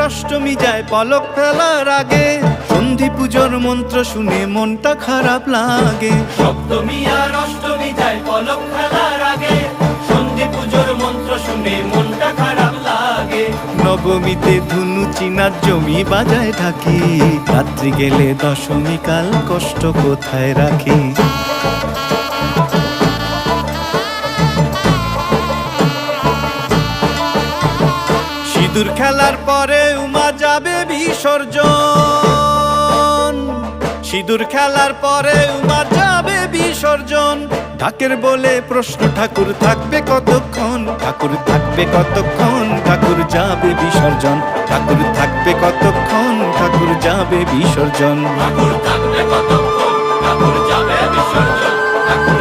অষ্টমী যায় পলক ফেলার আগে, সন্ধি পুজোর মন্ত্র শুনে মনটা খারাপ লাগে। সপ্তমী আর অষ্টমী যায় পলক ফেলার আগে, সন্ধি পুজোর মন্ত্র শুনে মনটা খারাপ লাগে। নবমীতে ধুনু চিনার জমি বাজায় থাকি, রাত্রি গেলে দশমী কাল কষ্ট কোথায় রাখি। সিঁদুর খেলার পরে উমা যাবে বিসর্জন, সিঁদুর খেলার পরে উমা যাবে বিসর্জন। ঢাকের বলে প্রশ্ন ঠাকুর থাকবে কতক্ষণ, ঠাকুর থাকবে কতক্ষণ, ঠাকুর যাবে বিসর্জন। ঠাকুর থাকবে কতক্ষণ, ঠাকুর যাবে বিসর্জন। ঠাকুর থাকবে কতক্ষণ, ঠাকুর যাবে বিসর্জন। ঠাকুর